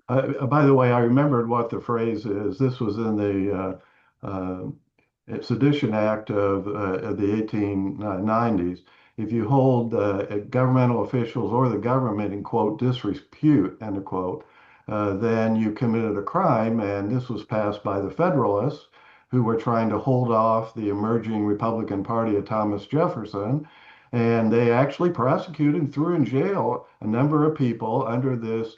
B: By the way, I remembered what the phrase is. This was in the Sedition Act of the 1890s. If you hold governmental officials or the government in, quote, disrepute, end of quote, then you committed a crime. And this was passed by the Federalists, who were trying to hold off the emerging Republican Party of Thomas Jefferson. And they actually prosecuted and threw in jail a number of people under this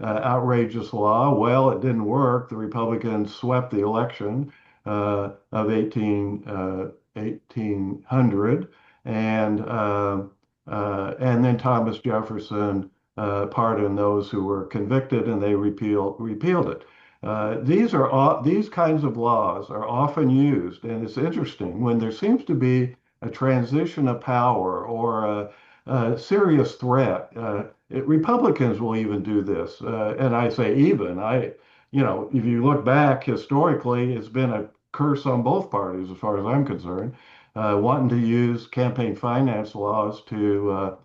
B: outrageous law. Well, it didn't work. The Republicans swept the election of 1800, and then Thomas Jefferson pardoned those who were convicted, and they repealed it. These kinds of laws are often used, and it's interesting when there seems to be a transition of power or a serious threat. Republicans will even do this, and I say even. If you look back historically, it's been a curse on both parties, as far as I'm concerned, wanting to use campaign finance laws to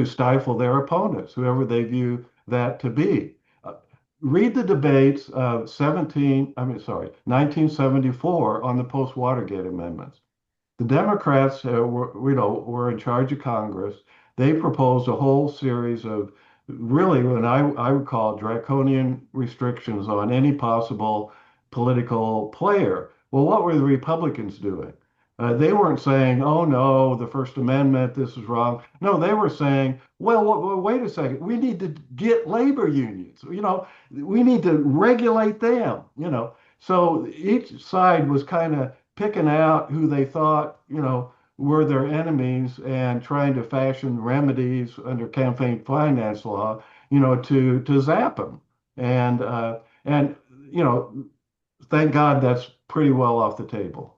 B: stifle their opponents, whoever they view that to be. Read the debates of 1974 on the post-Watergate amendments. The Democrats were in charge of Congress. They proposed a whole series of really, what I would call draconian restrictions on any possible political player. Well, what were the Republicans doing? They weren't saying, oh no, the First Amendment, this is wrong. No, they were saying, well, wait a second, we need to get labor unions. We need to regulate them. So each side was kind of picking out who they thought, were their enemies and trying to fashion remedies under campaign finance law, to zap them. And thank God that's pretty well off the table.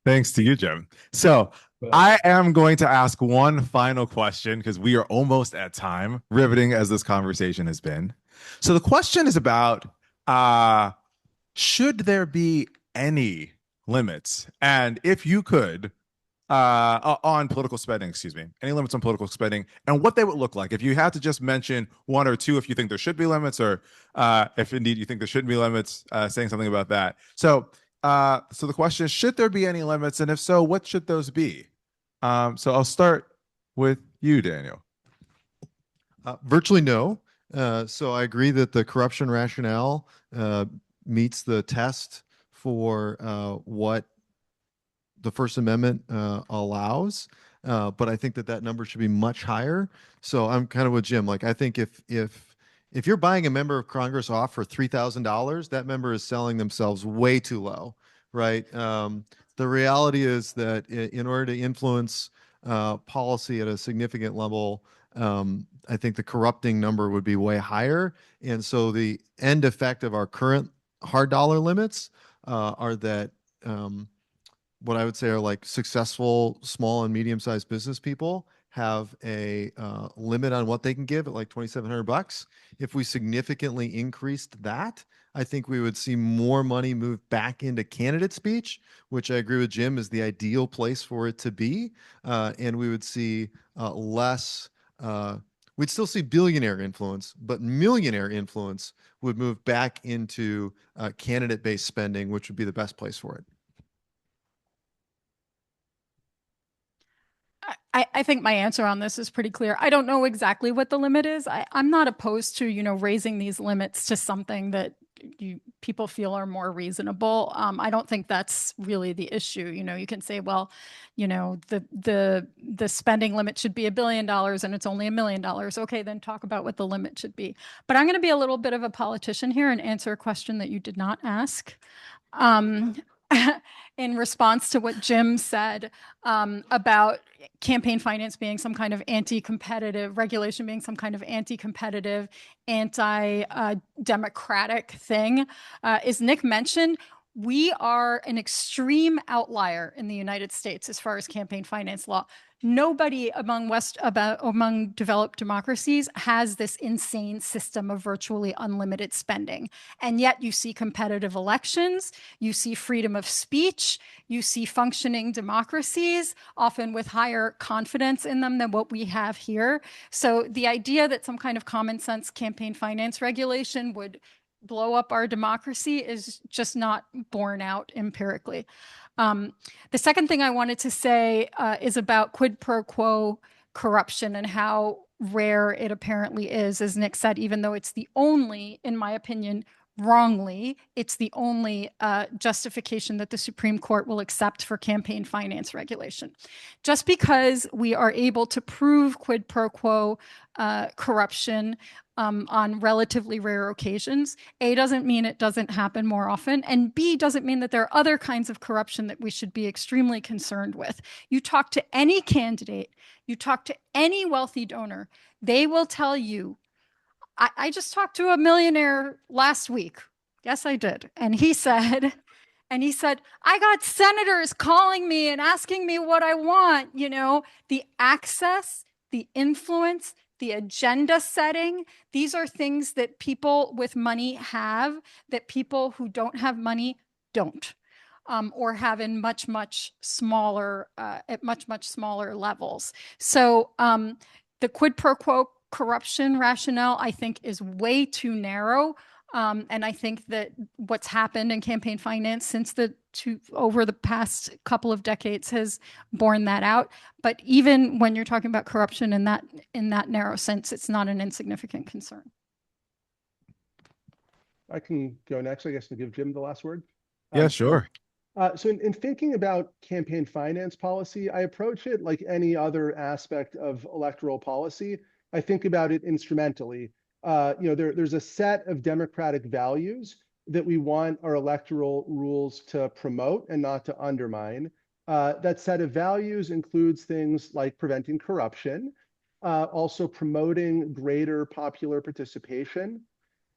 A: Thanks to you, Jim. So I am going to ask one final question because we are almost at time, riveting as this conversation has been. So the question is about, should there be any limits? And if you could, on political spending, excuse me, any limits on political spending and what they would look like. If you had to just mention one or two, if you think there should be limits, or if indeed you think there shouldn't be limits, saying something about that. So the question is, should there be any limits? And if so, what should those be? So I'll start with you, Daniel.
D: Virtually no. So I agree that the corruption rationale meets the test for what the First Amendment allows, but I think that number should be much higher. So I'm kind of with Jim. Like, I think if you're buying a member of Congress off for $3,000, that member is selling themselves way too low, right? The reality is that in order to influence policy at a significant level, I think the corrupting number would be way higher. And so the end effect of our current hard dollar limits are that what I would say are like successful small and medium-sized business people have a limit on what they can give at like $2,700. If we significantly increased that, I think we would see more money move back into candidate speech, which I agree with Jim is the ideal place for it to be. And we would see less, we'd still see billionaire influence, but millionaire influence would move back into candidate-based spending, which would be the best place for it.
C: I think my answer on this is pretty clear. I don't know exactly what the limit is. I'm not opposed to, raising these limits to something that people feel are more reasonable. I don't think that's really the issue. You can say, well, the spending limit should be $1 billion and it's only $1 million. Okay, then talk about what the limit should be. But I'm going to be a little bit of a politician here and answer a question that you did not ask. In response to what Jim said about campaign finance being some kind of anti-competitive, regulation being some kind of anti-competitive, anti-democratic thing, as Nick mentioned, we are an extreme outlier in the United States as far as campaign finance law. Nobody among developed democracies has this insane system of virtually unlimited spending. And yet you see competitive elections, you see freedom of speech, you see functioning democracies, often with higher confidence in them than what we have here. So the idea that some kind of common sense campaign finance regulation would blow up our democracy is just not borne out empirically. The second thing I wanted to say is about quid pro quo corruption and how rare it apparently is. As Nick said, even though it's the only, in my opinion, wrongly, it's the only justification that the Supreme Court will accept for campaign finance regulation. Just because we are able to prove quid pro quo corruption on relatively rare occasions, A, doesn't mean it doesn't happen more often, and B, doesn't mean that there are other kinds of corruption that we should be extremely concerned with. You talk to any candidate, you talk to any wealthy donor, they will tell you, I just talked to a millionaire last week. Yes, I did. And he said, I got senators calling me and asking me what I want. The access, the influence, the agenda setting, these are things that people with money have that people who don't have money don't, or have in much smaller, at much smaller levels. So the quid pro quo corruption rationale, I think, is way too narrow. And I think that what's happened in campaign finance over the past couple of decades has borne that out. But even when you're talking about corruption in that narrow sense, it's not an insignificant concern.
E: I can go next, I guess, to give Jim the last word.
A: Yeah, sure.
E: So in thinking about campaign finance policy, I approach it like any other aspect of electoral policy. I think about it instrumentally. There's a set of democratic values that we want our electoral rules to promote and not to undermine. That set of values includes things like preventing corruption, also promoting greater popular participation,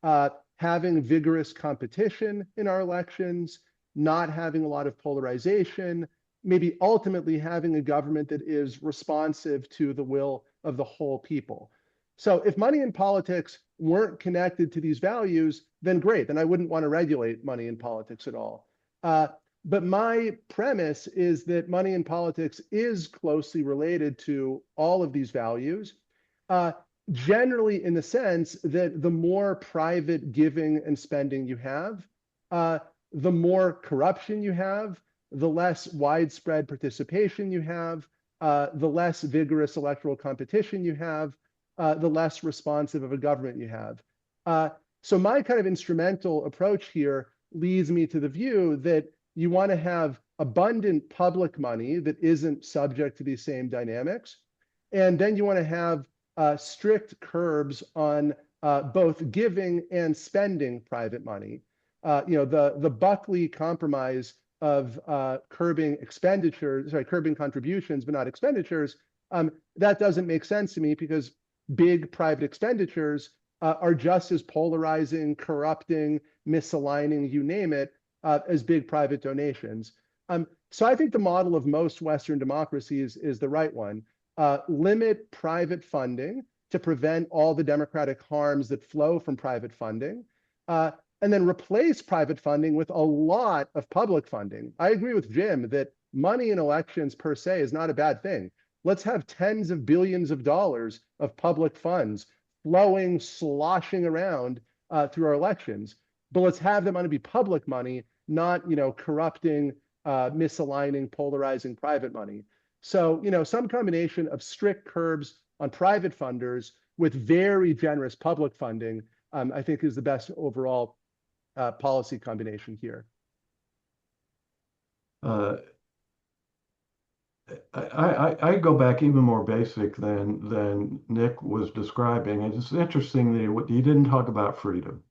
E: having vigorous competition in our elections, not having a lot of polarization, maybe ultimately having a government that is responsive to the will of the whole people. So if money in politics weren't connected to these values, then great, then I wouldn't want to regulate money in politics at all. But my premise is that money in politics is closely related to all of these values, generally in the sense that the more private giving and spending you have, the more corruption you have, the less widespread participation you have, the less vigorous electoral competition you have, the less responsive of a government you have. So my kind of instrumental approach here leads me to the view that you want to have abundant public money that isn't subject to these same dynamics. And then you want to have strict curbs on both giving and spending private money. The Buckley compromise of curbing contributions, but not expenditures, that doesn't make sense to me because big private expenditures are just as polarizing, corrupting, misaligning, you name it, as big private donations. So I think the model of most Western democracies is the right one. Limit private funding to prevent all the democratic harms that flow from private funding, and then replace private funding with a lot of public funding. I agree with Jim that money in elections per se is not a bad thing. Let's have tens of billions of dollars of public funds flowing, sloshing around through our elections. But let's have that money be public money, not corrupting, misaligning, polarizing private money. So some combination of strict curbs on private funders with very generous public funding, I think is the best overall policy combination here.
B: I go back even more basic than Nick was describing. It's interesting that he didn't talk about freedom.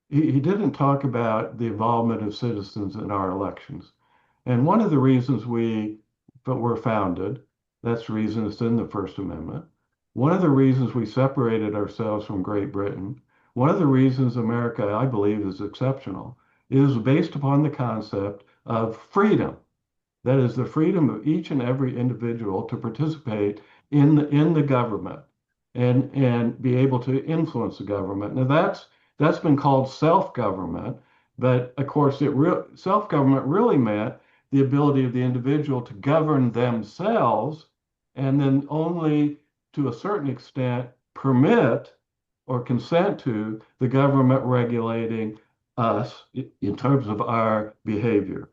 B: He didn't talk about the involvement of citizens in our elections. And one of the reasons we were founded, that's the reason it's in the First Amendment. One of the reasons we separated ourselves from Great Britain, one of the reasons America, I believe, is exceptional, is based upon the concept of freedom. That is the freedom of each and every individual to participate in the government and be able to influence the government. Now that's been called self-government, but of course self-government really meant the ability of the individual to govern themselves and then only to a certain extent permit or consent to the government regulating us in terms of our behavior.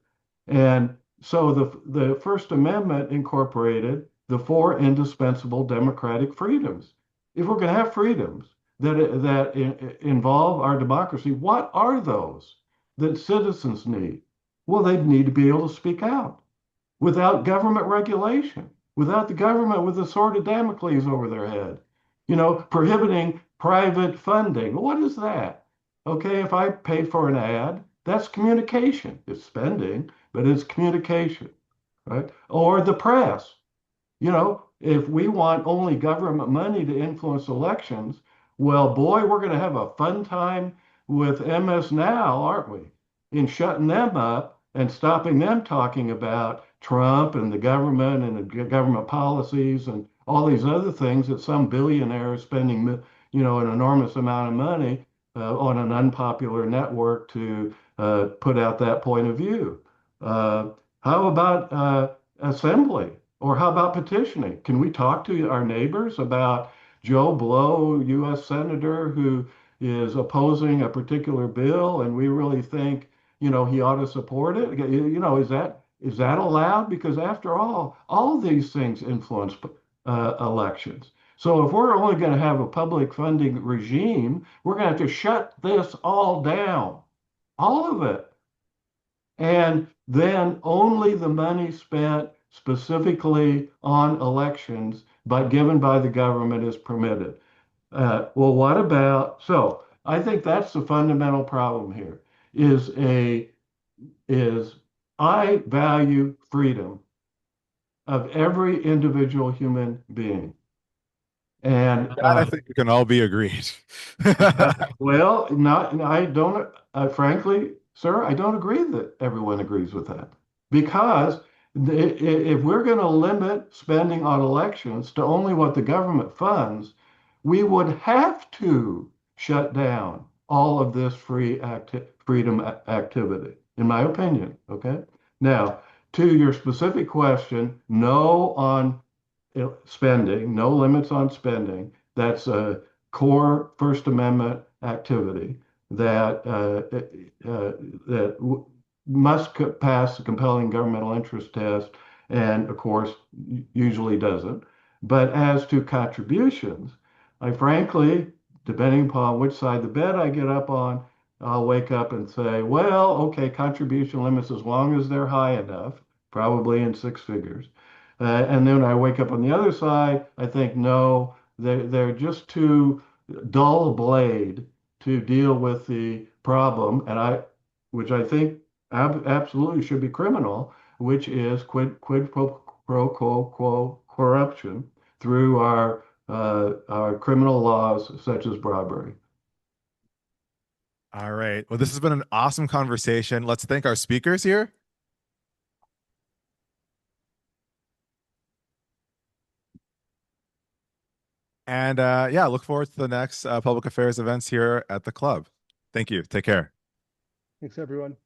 B: And so the First Amendment incorporated the four indispensable democratic freedoms. If we're going to have freedoms that involve our democracy, what are those that citizens need? Well, they need to be able to speak out without government regulation, without the government with a sword of Damocles over their head, prohibiting private funding. What is that? Okay, if I pay for an ad, that's communication. It's spending, but it's communication, right? Or the press. If we want only government money to influence elections, well, boy, we're going to have a fun time with MS Now, aren't we? In shutting them up and stopping them talking about Trump and the government and the government policies and all these other things that some billionaire is spending, an enormous amount of money on an unpopular network to put out that point of view. How about assembly? Or how about petitioning? Can we talk to our neighbors about Joe Blow, U.S. Senator, who is opposing a particular bill, and we really think, he ought to support it? Is that allowed? Because after all these things influence elections. So if we're only going to have a public funding regime, we're going to have to shut this all down, all of it. And then only the money spent specifically on elections, but given by the government is permitted. Well, what about, so I think that's the fundamental problem here is I value freedom of every individual human being. And
A: I think we can all be agreed.
B: well, I don't, frankly, sir, I don't agree that everyone agrees with that. Because if we're going to limit spending on elections to only what the government funds, we would have to shut down all of this freedom activity, in my opinion. Okay. Now, to your specific question, no on spending, no limits on spending. That's a core First Amendment activity that must pass the compelling governmental interest test, and of course, usually doesn't. But as to contributions, I frankly, depending upon which side of the bed I get up on, I'll wake up and say, well, okay, contribution limits as long as they're high enough, probably in six figures. And then I wake up on the other side, I think, no, they're just too dull a blade to deal with the problem, which I think absolutely should be criminal, which is quid pro quo corruption through our criminal laws such as bribery.
A: All right. Well, this has been an awesome conversation. Let's thank our speakers here. And yeah, look forward to the next public affairs events here at the club. Thank you. Take care.
E: Thanks, everyone.